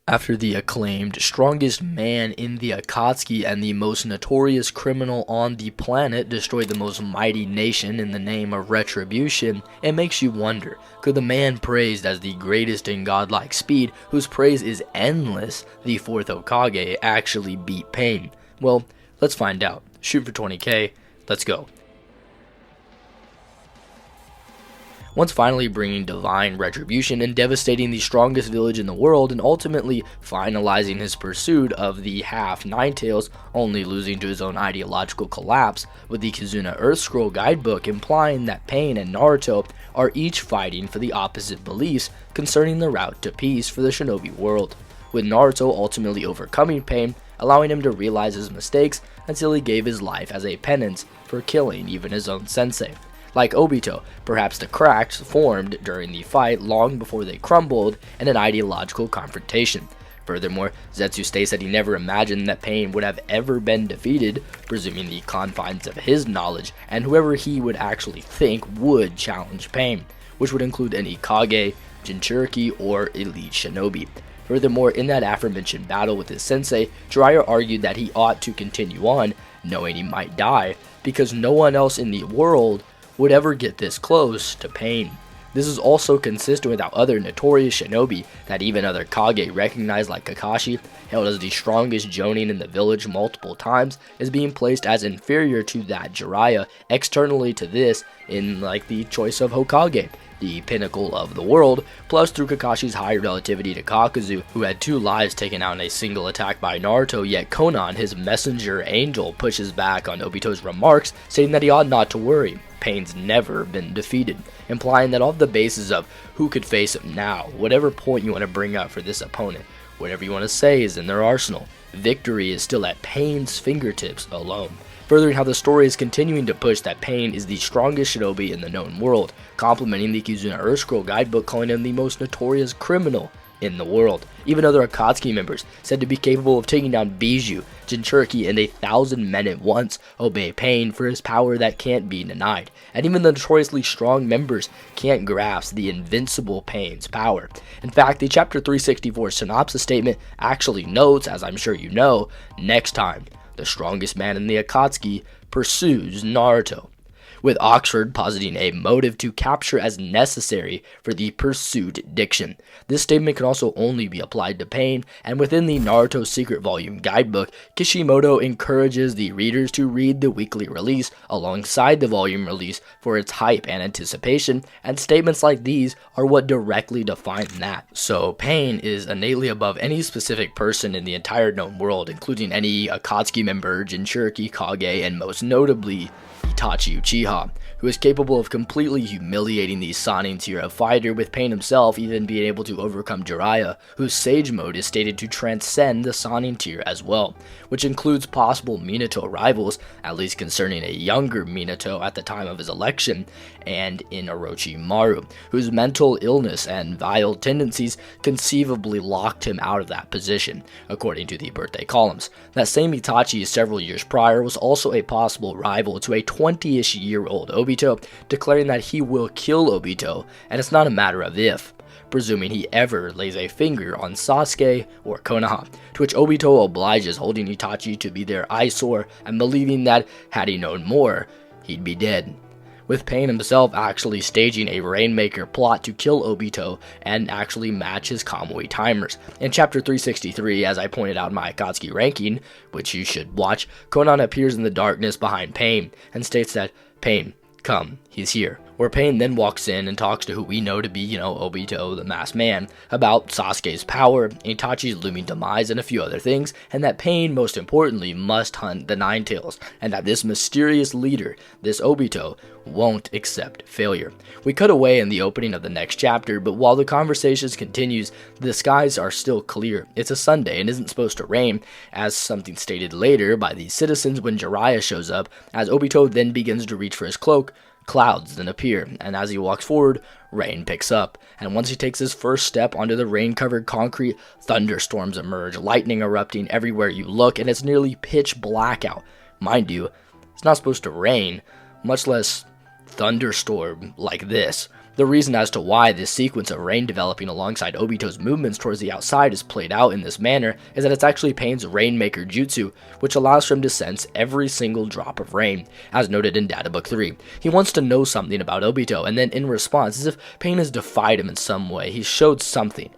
After the acclaimed strongest man in the Akatsuki and the most notorious criminal on the planet destroyed the most mighty nation in the name of retribution, it makes you wonder, could the man praised as the greatest in godlike speed, whose praise is endless, the fourth Hokage, actually beat Pain? Well, let's find out. Shoot for 20k, let's go. Once finally bringing divine retribution and devastating the strongest village in the world, and ultimately finalizing his pursuit of the half Ninetales, only losing to his own ideological collapse, with the Kizuna Earth Scroll guidebook implying that Pain and Naruto are each fighting for the opposite beliefs concerning the route to peace for the shinobi world, with Naruto ultimately overcoming Pain, allowing him to realize his mistakes until he gave his life as a penance for killing even his own sensei. Like Obito, perhaps the cracks formed during the fight long before they crumbled in an ideological confrontation. Furthermore, Zetsu states that he never imagined that Pain would have ever been defeated, presuming the confines of his knowledge, and whoever he would actually think would challenge Pain, which would include any Kage, Jinchuriki, or elite shinobi. Furthermore, in that aforementioned battle with his sensei, Jiraiya argued that he ought to continue on, knowing he might die, because no one else in the world would ever get this close to Pain. This is also consistent with how other notorious shinobi that even other Kage recognized, like Kakashi, held as the strongest jonin in the village multiple times, is being placed as inferior to that Jiraiya externally to this in like the choice of Hokage, the pinnacle of the world, plus through Kakashi's high relativity to Kakuzu, who had 2 lives taken out in a single attack by Naruto, yet Konan, his messenger angel, pushes back on Obito's remarks, stating that he ought not to worry. Pain's never been defeated, implying that off the basis of who could face him now, whatever point you want to bring up for this opponent, whatever you want to say is in their arsenal, victory is still at Pain's fingertips alone. Furthering how the story is continuing to push that Pain is the strongest shinobi in the known world, complementing the Kizuna Earth Scroll guidebook calling him the most notorious criminal in the world. Even other Akatsuki members, said to be capable of taking down Bijou, Jinchuriki, and 1,000 men at once, obey Pain for his power that can't be denied. And even the notoriously strong members can't grasp the invincible Pain's power. In fact, the Chapter 364 synopsis statement actually notes, as I'm sure you know, next time, the strongest man in the Akatsuki pursues Naruto, with Oxford positing a motive to capture as necessary for the pursuit diction. This statement can also only be applied to Pain, and within the Naruto Secret Volume guidebook, Kishimoto encourages the readers to read the weekly release alongside the volume release for its hype and anticipation, and statements like these are what directly define that. So Pain is innately above any specific person in the entire known world, including any Akatsuki member, Jinchuriki, Kage, and most notably Itachi Uchiha, who is capable of completely humiliating the Sannin tier of fighter, with Pain himself even being able to overcome Jiraiya, whose Sage Mode is stated to transcend the Sannin tier as well, which includes possible Minato rivals, at least concerning a younger Minato at the time of his election, and in Orochimaru, whose mental illness and vile tendencies conceivably locked him out of that position, according to the birthday columns. That same Itachi several years prior was also a possible rival to a 20-ish year old Obito, declaring that he will kill Obito, and it's not a matter of if, presuming he ever lays a finger on Sasuke or Konoha, to which Obito obliges, holding Itachi to be their eyesore and believing that, had he known more, he'd be dead, with Pain himself actually staging a Rainmaker plot to kill Obito and actually match his Kamui timers. In Chapter 363, as I pointed out in my Akatsuki ranking, which you should watch, Konan appears in the darkness behind Pain and states that, "Pain, come, he's here." Where Pain then walks in and talks to who we know to be, Obito, the masked man, about Sasuke's power, Itachi's looming demise, and a few other things, and that Pain, most importantly, must hunt the Ninetales, and that this mysterious leader, this Obito, won't accept failure. We cut away in the opening of the next chapter, but while the conversation continues, the skies are still clear. It's a Sunday and isn't supposed to rain, as something stated later by the citizens when Jiraiya shows up. As Obito then begins to reach for his cloak, clouds then appear, and as he walks forward, rain picks up, and once he takes his first step onto the rain-covered concrete, thunderstorms emerge, lightning erupting everywhere you look, and it's nearly pitch black out. Mind you, it's not supposed to rain, much less thunderstorm like this. The reason as to why this sequence of rain developing alongside Obito's movements towards the outside is played out in this manner is that it's actually Pain's Rainmaker Jutsu, which allows for him to sense every single drop of rain, as noted in Data Book 3. He wants to know something about Obito, and then in response, as if Pain has defied him in some way, he showed something.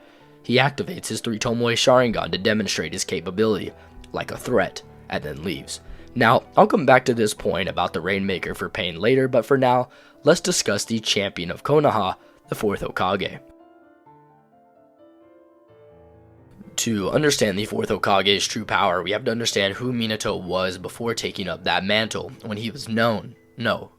He activates his 3 Tomoe Sharingan to demonstrate his capability, like a threat, and then leaves. Now, I'll come back to this point about the Rainmaker for Pain later, but for now, let's discuss the champion of Konoha, the 4th Hokage. To understand the 4th Hokage's true power, we have to understand who Minato was before taking up that mantle, when he was known,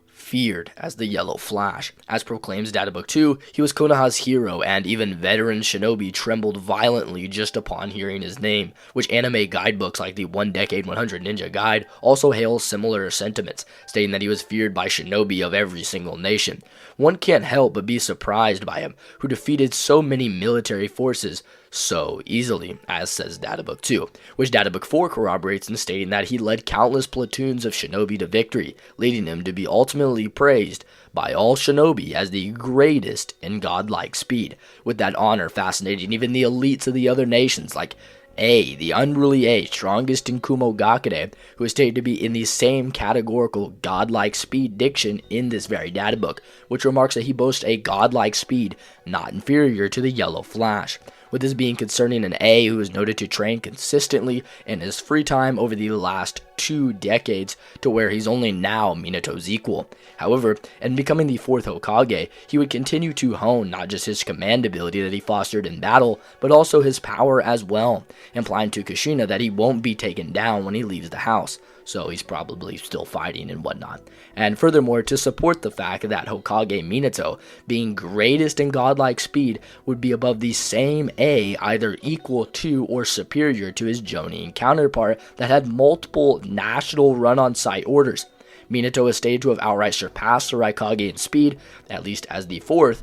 feared as the Yellow Flash. As proclaims Data Book 2, he was Konoha's hero, and even veteran shinobi trembled violently just upon hearing his name, which anime guidebooks like the 1 Decade 100 Ninja Guide also hail similar sentiments, stating that he was feared by shinobi of every single nation. One can't help but be surprised by him, who defeated so many military forces so easily, as says Data Book 2, which Data Book 4 corroborates in stating that he led countless platoons of shinobi to victory, leading him to be ultimately praised by all shinobi as the greatest in godlike speed, with that honor fascinating even the elites of the other nations like A, the unruly A, strongest in Kumogakure, who is stated to be in the same categorical godlike speed diction in this very data book, which remarks that he boasts a godlike speed not inferior to the Yellow Flash, with this being concerning an A who is noted to train consistently in his free time over the last 2 decades to where he's only now Minato's equal. However, in becoming the 4th Hokage, he would continue to hone not just his command ability that he fostered in battle, but also his power as well, implying to Kushina that he won't be taken down when he leaves the house, so he's probably still fighting and whatnot. And furthermore, to support the fact that Hokage Minato, being greatest in godlike speed, would be above the same A, either equal to or superior to his Jonin counterpart that had multiple national run-on-site orders. Minato is stated to have outright surpassed the Raikage in speed, at least as the 4th,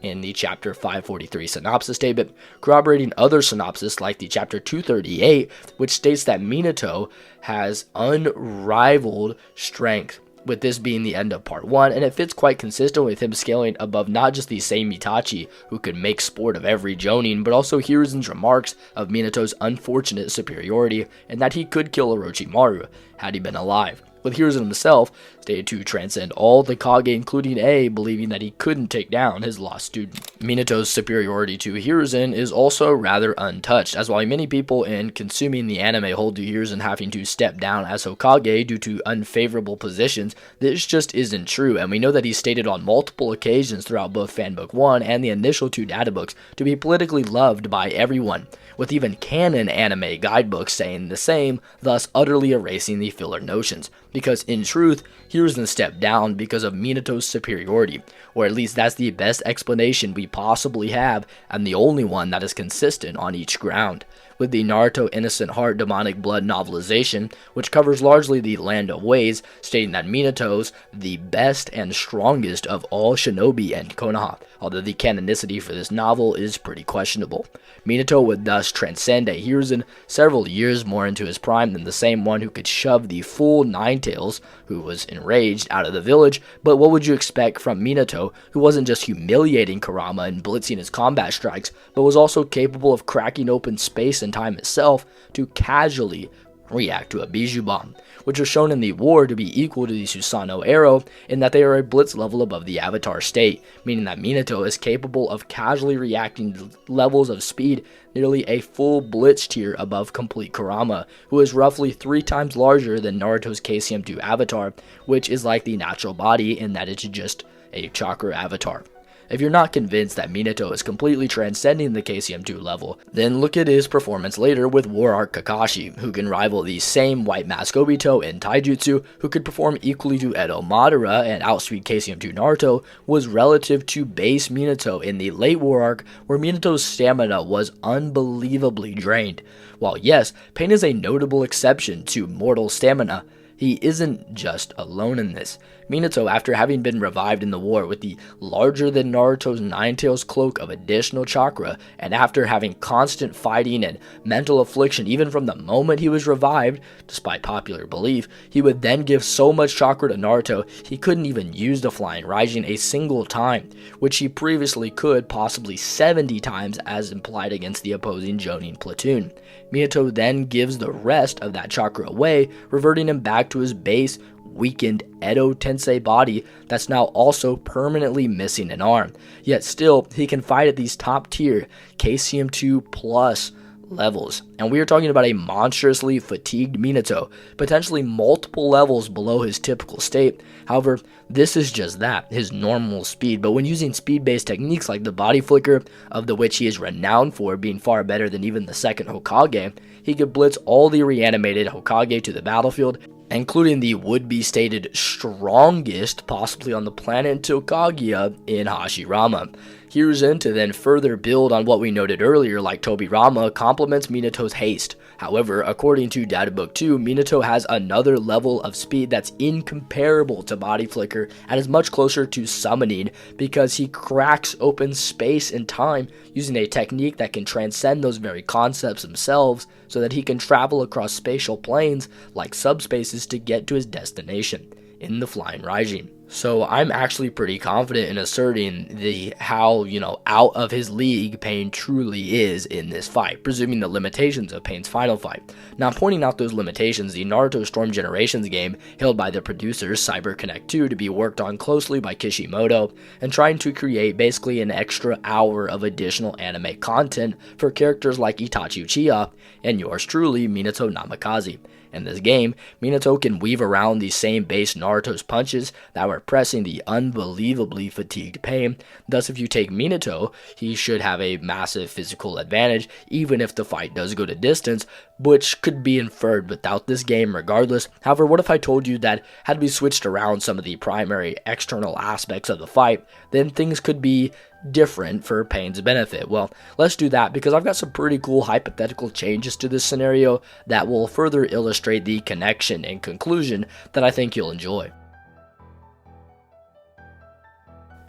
in the Chapter 543 synopsis statement, corroborating other synopsis like the Chapter 238, which states that Minato has unrivaled strength, with this being the end of Part 1, and it fits quite consistent with him scaling above not just the same Itachi, who could make sport of every Jonin, but also Hiruzen's remarks of Minato's unfortunate superiority, and that he could kill Orochimaru had he been alive, with Hiruzen himself stated to transcend all the Kage, including A, believing that he couldn't take down his lost student. Minato's superiority to Hiruzen is also rather untouched, as while many people in consuming the anime hold to Hiruzen having to step down as Hokage due to unfavorable positions, this just isn't true, and we know that he's stated on multiple occasions throughout both Fanbook 1 and the initial 2 databooks to be politically loved by everyone, with even canon anime guidebooks saying the same, thus utterly erasing the filler notions, because in truth, Hiruzen stepped down because of Minato's superiority, or at least that's the best explanation we possibly have, and the only one that is consistent on each ground. With the Naruto Innocent Heart Demonic Blood novelization, which covers largely the Land of Ways, stating that Minato's the best and strongest of all shinobi and Konoha, although the canonicity for this novel is pretty questionable. Minato would thus transcend a Hiruzen several years more into his prime than the same one who could shove the full Ninetales, who was enraged, out of the village, but what would you expect from Minato, who wasn't just humiliating Kurama and blitzing his combat strikes, but was also capable of cracking open space and time itself to casually react to a Bijou Bomb, which are shown in the war to be equal to the Susanoo Arrow in that they are a blitz level above the Avatar state, meaning that Minato is capable of casually reacting to levels of speed nearly a full blitz tier above complete Kurama, who is roughly 3 times larger than Naruto's KCM2 Avatar, which is like the natural body in that it's just a chakra avatar. If you're not convinced that Minato is completely transcending the KCM2 level, then look at his performance later with War Arc Kakashi, who can rival the same White Mask Obito in Taijutsu, who could perform equally to Edo Madara and outspeed KCM2 Naruto, was relative to base Minato in the late War Arc, where Minato's stamina was unbelievably drained. While yes, Pain is a notable exception to mortal stamina, he isn't just alone in this. Minato, after having been revived in the war with the larger than Naruto's Nine-Tails cloak of additional chakra, and after having constant fighting and mental affliction even from the moment he was revived, despite popular belief, he would then give so much chakra to Naruto he couldn't even use the Flying Raijin a single time, which he previously could possibly 70 times as implied against the opposing Jonin platoon. Minato then gives the rest of that chakra away, reverting him back to his base, weakened Edo Tensei body that's now also permanently missing an arm. Yet still, he can fight at these top tier KCM2 plus levels. And we are talking about a monstrously fatigued Minato, potentially multiple levels below his typical state. However, this is just that, his normal speed. But when using speed-based techniques like the body flicker, of the which he is renowned for being far better than even the second Hokage, he could blitz all the reanimated Hokage to the battlefield, including the would-be stated strongest possibly on the planet until Kaguya in Hashirama. Hiruzen, to then further build on what we noted earlier, like Tobirama, complements Minato's haste. However, according to Data Book 2, Minato has another level of speed that's incomparable to Body Flicker and is much closer to summoning because he cracks open space and time using a technique that can transcend those very concepts themselves so that he can travel across spatial planes like subspaces to get to his destination in the Flying Raijin. So I'm actually pretty confident in asserting how out of his league Pain truly is in this fight, presuming the limitations of Pain's final fight. Now, pointing out those limitations, the Naruto Storm Generations game, held by the producers CyberConnect 2 to be worked on closely by Kishimoto, and trying to create basically an extra hour of additional anime content for characters like Itachi Uchiha and yours truly, Minato Namikaze. In this game, Minato can weave around the same base Naruto's punches that were pressing the unbelievably fatigued Pain. Thus, if you take Minato, he should have a massive physical advantage, even if the fight does go to distance, which could be inferred without this game regardless. However, what if I told you that had we switched around some of the primary external aspects of the fight, then things could be different for Pain's benefit? Well, let's do that because I've got some pretty cool hypothetical changes to this scenario that will further illustrate the connection and conclusion that I think you'll enjoy.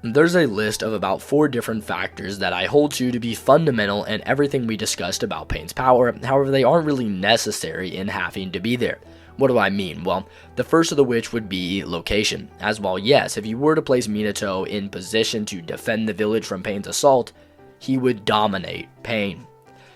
There's a list of about 4 different factors that I hold to be fundamental in everything we discussed about Pain's power. However, they aren't really necessary in having to be there. What do I mean? Well, the first of which would be location. As well, yes, if you were to place Minato in position to defend the village from Pain's assault, he would dominate Pain.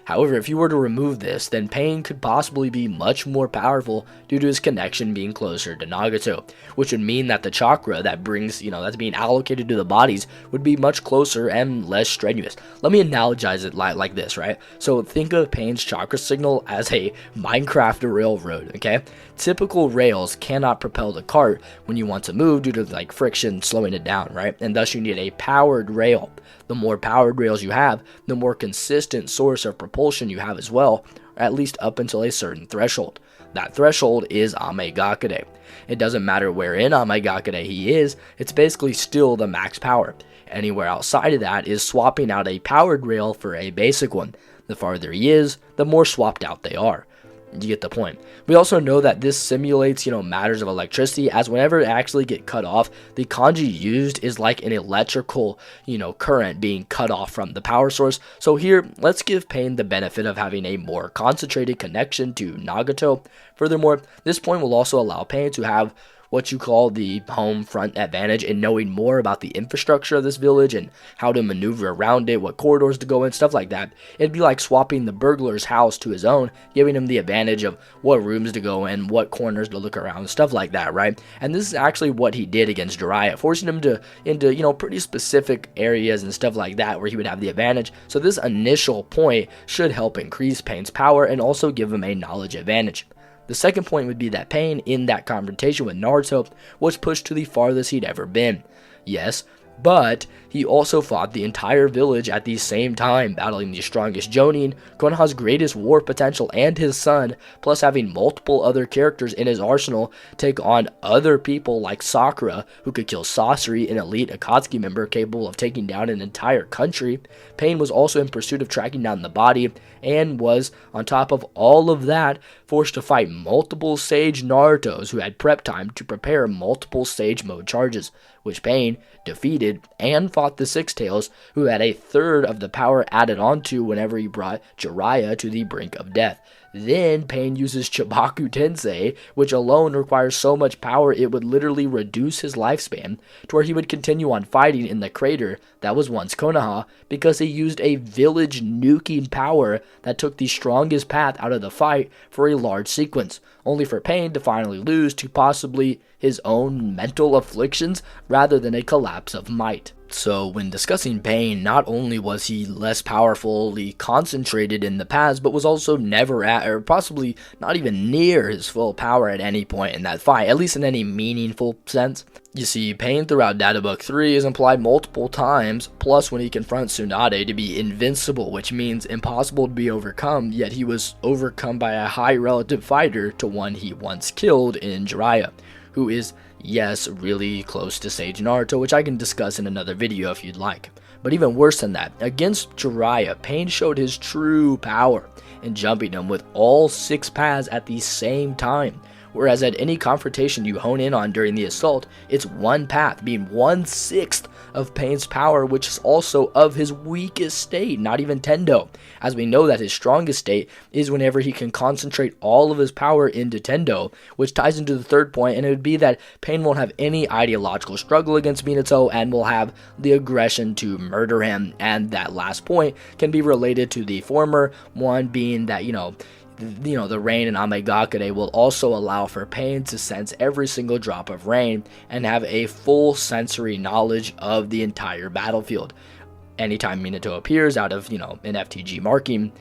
However, if you were to remove this, then Pain could possibly be much more powerful due to his connection being closer to Nagato, which would mean that the chakra that brings, that's being allocated to the bodies would be much closer and less strenuous. Let me analogize it like this, right? So think of Pain's chakra signal as a Minecraft railroad, okay? Typical rails cannot propel the cart when you want to move due to friction slowing it down, right? And thus you need a powered rail. The more powered rails you have, the more consistent source of propulsion you have as well, or at least up until a certain threshold. That threshold is Amegakure. It doesn't matter where in Amegakure he is, it's basically still the max power. Anywhere outside of that is swapping out a powered rail for a basic one. The farther he is, the more swapped out they are. You get the point. We also know that this simulates, matters of electricity, as whenever it actually get cut off, the kanji used is like an electrical, current being cut off from the power source. So here, let's give Pain the benefit of having a more concentrated connection to Nagato. Furthermore, this point will also allow Pain to have what you call the home front advantage in knowing more about the infrastructure of this village and how to maneuver around it, what corridors to go in, stuff like that. It'd be like swapping the burglar's house to his own, giving him the advantage of what rooms to go in, what corners to look around, stuff like that, right? And this is actually what he did against Jiraiya, forcing him into pretty specific areas and stuff like that where he would have the advantage. So this initial point should help increase Pain's power and also give him a knowledge advantage. The second point would be that Pain, in that confrontation with Naruto, was pushed to the farthest he'd ever been. Yes, but he also fought the entire village at the same time, battling the strongest Jonin, Konoha's greatest war potential, and his son, plus having multiple other characters in his arsenal take on other people like Sakura, who could kill Sasori, an elite Akatsuki member capable of taking down an entire country. Pain was also in pursuit of tracking down the body, and was, on top of all of that, forced to fight multiple Sage Narutos who had prep time to prepare multiple Sage Mode charges, which Pain defeated, and fought the Six Tails, who had a third of the power added onto whenever he brought Jiraiya to the brink of death. Then Pain uses Chibaku Tensei, which alone requires so much power it would literally reduce his lifespan, to where he would continue on fighting in the crater that was once Konoha, because he used a village nuking power that took the strongest path out of the fight for a large sequence, only for Pain to finally lose to possibly his own mental afflictions rather than a collapse of might. So when discussing Pain, not only was he less powerfully concentrated in the past, but was also never at, or possibly not even near, his full power at any point in that fight, at least in any meaningful sense. You see, Pain throughout Data Book 3 is implied multiple times, plus when he confronts Tsunade to be invincible, which means impossible to be overcome, yet he was overcome by a high relative fighter to one he once killed in Jiraiya, who is, yes, really close to Sage Naruto, which I can discuss in another video if you'd like. But even worse than that, against Jiraiya, Pain showed his true power in jumping him with all 6 paths at the same time, whereas at any confrontation you hone in on during the assault, it's one path being 1/6 of Pain's power, which is also of his weakest state, not even Tendo, as we know that his strongest state is whenever he can concentrate all of his power into Tendo, which ties into the third point, and it would be that Pain won't have any ideological struggle against Minato and will have the aggression to murder him, and that last point can be related to the former one, being that, the rain in Amegakure will also allow for Pain to sense every single drop of rain and have a full sensory knowledge of the entire battlefield. Anytime Minato appears out of, an FTG marking,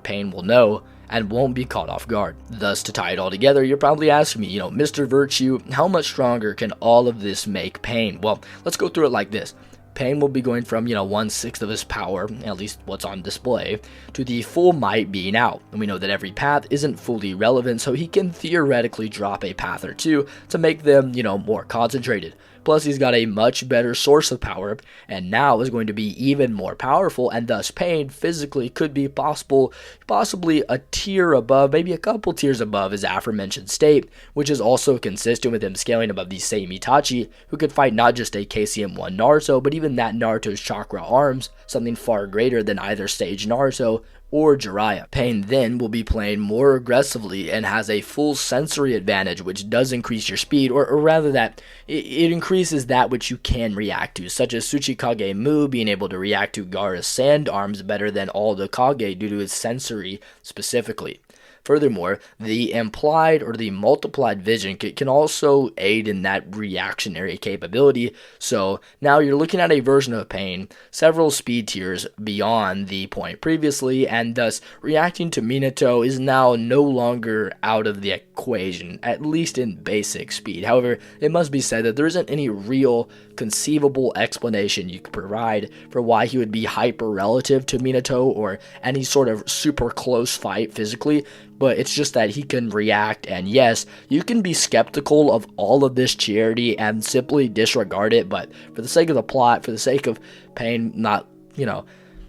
Pain will know and won't be caught off guard. Thus, to tie it all together, you're probably asking me, Mr. Virtue, how much stronger can all of this make Pain? Well, let's go through it like this. Pain will be going from, 1/6 of his power, at least what's on display, to the full might being out. And we know that every path isn't fully relevant, so he can theoretically drop a path or two to make them, more concentrated. Plus, he's got a much better source of power, and now is going to be even more powerful, and thus Pain physically could be possibly a tier above, maybe a couple tiers above his aforementioned state, which is also consistent with him scaling above the same Itachi, who could fight not just a KCM1 Naruto, but even that Naruto's chakra arms, something far greater than either Sage Naruto or Jiraiya. Pain then will be playing more aggressively and has a full sensory advantage, which does increase your speed, or rather that it increases that which you can react to, such as Tsuchikage Mu being able to react to Gaara's sand arms better than all the Kage due to his sensory specifically. Furthermore, the implied or the multiplied vision can also aid in that reactionary capability. So now you're looking at a version of Pain several speed tiers beyond the point previously, and thus reacting to Minato is now no longer out of the equation, at least in basic speed. However, it must be said that there isn't any real conceivable explanation you could provide for why he would be hyper relative to Minato or any sort of super close fight physically, but it's just that he can react, and yes, you can be skeptical of all of this charity and simply disregard it, but for the sake of the plot, for the sake of Pain not,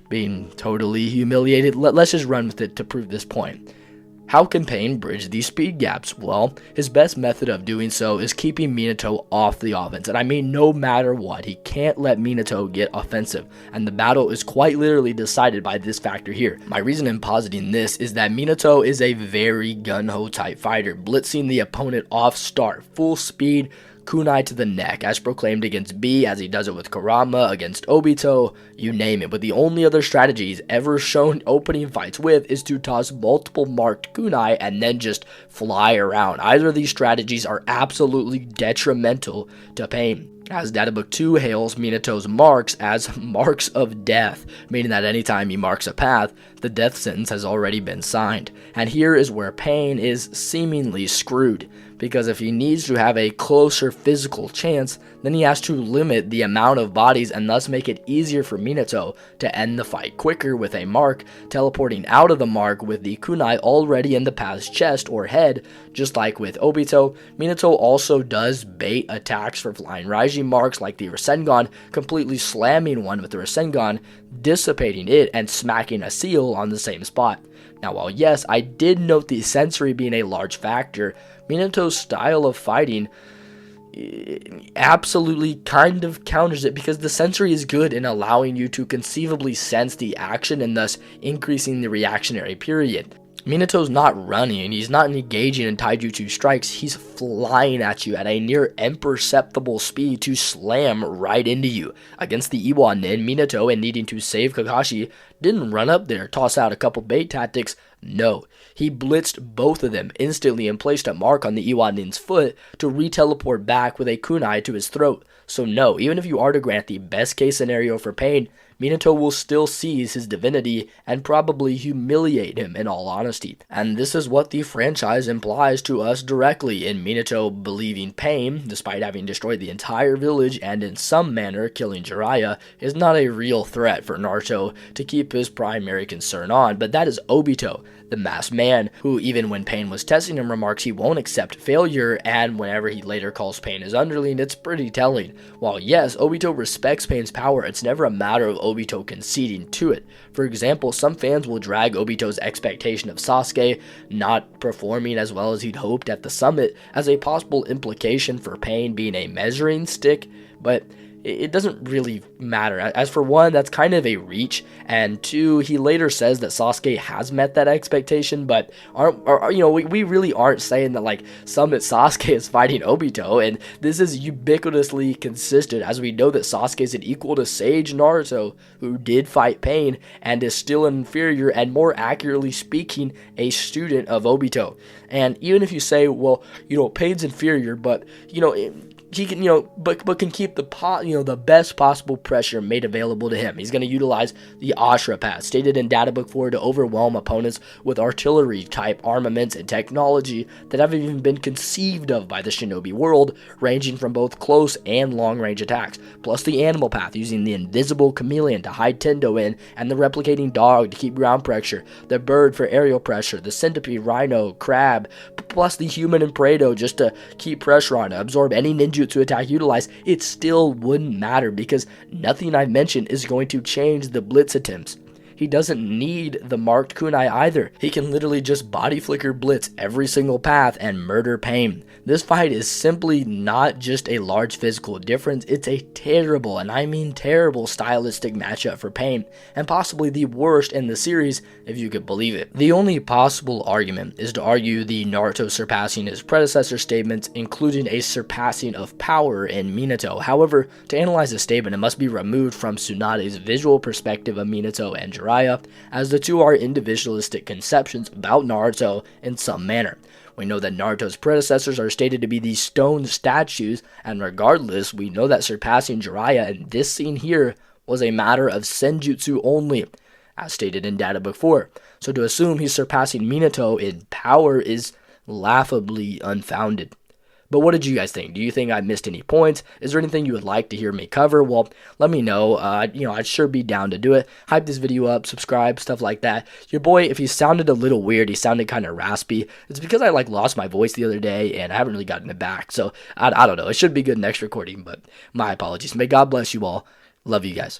being totally humiliated, let's just run with it to prove this point. How can Pain bridge these speed gaps? Well, his best method of doing so is keeping Minato off the offense, and I mean no matter what, he can't let Minato get offensive, and the battle is quite literally decided by this factor here. My reason in positing this is that Minato is a very gun-ho type fighter, blitzing the opponent off start, full speed, kunai to the neck, as proclaimed against B, as he does it with Kurama, against Obito, you name it. But the only other strategy he's ever shown opening fights with is to toss multiple marked kunai and then just fly around. Either of these strategies are absolutely detrimental to Pain, as Databook 2 hails Minato's marks as marks of death, meaning that anytime he marks a path, the death sentence has already been signed. And here is where Pain is seemingly screwed, because if he needs to have a closer physical chance, then he has to limit the amount of bodies and thus make it easier for Minato to end the fight quicker with a mark, teleporting out of the mark with the kunai already in the path's chest or head. Just like with Obito, Minato also does bait attacks for flying Raiji marks like the Rasengan, completely slamming one with the Rasengan, dissipating it and smacking a seal on the same spot. Now, while yes, I did note the sensory being a large factor, Minato's style of fighting absolutely kind of counters it, because the sensory is good in allowing you to conceivably sense the action and thus increasing the reactionary period. Minato's not running, he's not engaging in taijutsu strikes, he's flying at you at a near imperceptible speed to slam right into you. Against the Iwa Nin, Minato, and needing to save Kakashi, didn't run up there, toss out a couple bait tactics. No, he blitzed both of them instantly and placed a mark on the Iwa Nin's foot to re-teleport back with a kunai to his throat. So no, even if you are to grant the best case scenario for Pain, Minato will still seize his divinity and probably humiliate him, in all honesty. And this is what the franchise implies to us directly in Minato believing Pain, despite having destroyed the entire village and in some manner killing Jiraiya, is not a real threat for Naruto to keep his primary concern on, but that is Obito, the masked man, who even when Pain was testing him remarks he won't accept failure, and whenever he later calls Pain his underling, it's pretty telling. While yes, Obito respects Pain's power, it's never a matter of Obito conceding to it. For example, some fans will drag Obito's expectation of Sasuke not performing as well as he'd hoped at the summit as a possible implication for Pain being a measuring stick, but it doesn't really matter. As for one, that's kind of a reach, and two, he later says that Sasuke has met that expectation, but we really aren't saying that like Summit Sasuke is fighting Obito, and this is ubiquitously consistent, as we know that Sasuke is an equal to Sage Naruto, who did fight Pain and is still inferior and, more accurately speaking, a student of Obito. And even if you say, well, Pain's inferior, but he can, but can keep the best possible pressure made available to him. He's going to utilize the Ashra path, stated in Data Book 4, to overwhelm opponents with artillery-type armaments and technology that haven't even been conceived of by the shinobi world, ranging from both close and long-range attacks, plus the animal path, using the invisible chameleon to hide Tendo in, and the replicating dog to keep ground pressure, the bird for aerial pressure, the centipede, rhino, crab, plus the human and Pareto just to keep pressure on it, absorb any ninjutsu attack utilized. It still wouldn't matter, because nothing I've mentioned is going to change the blitz attempts. He doesn't need the marked kunai either. He can literally just body flicker blitz every single path and murder Pain. This fight is simply not just a large physical difference, it's a terrible, and I mean terrible, stylistic matchup for Pain, and possibly the worst in the series, if you could believe it. The only possible argument is to argue the Naruto surpassing his predecessor statements, including a surpassing of power in Minato. However, to analyze the statement, it must be removed from Tsunade's visual perspective of Minato and Jiraiya, as the two are individualistic conceptions about Naruto in some manner. We know that Naruto's predecessors are stated to be these stone statues, and regardless, we know that surpassing Jiraiya in this scene here was a matter of senjutsu only, as stated in Data Book 4. So to assume he's surpassing Minato in power is laughably unfounded. But what did you guys think? Do you think I missed any points? Is there anything you would like to hear me cover? Well, let me know. I'd sure be down to do it. Hype this video up, subscribe, stuff like that. Your boy, if he sounded a little weird, he sounded kind of raspy, it's because I lost my voice the other day and I haven't really gotten it back. So I don't know. It should be good next recording, but my apologies. May God bless you all. Love you guys.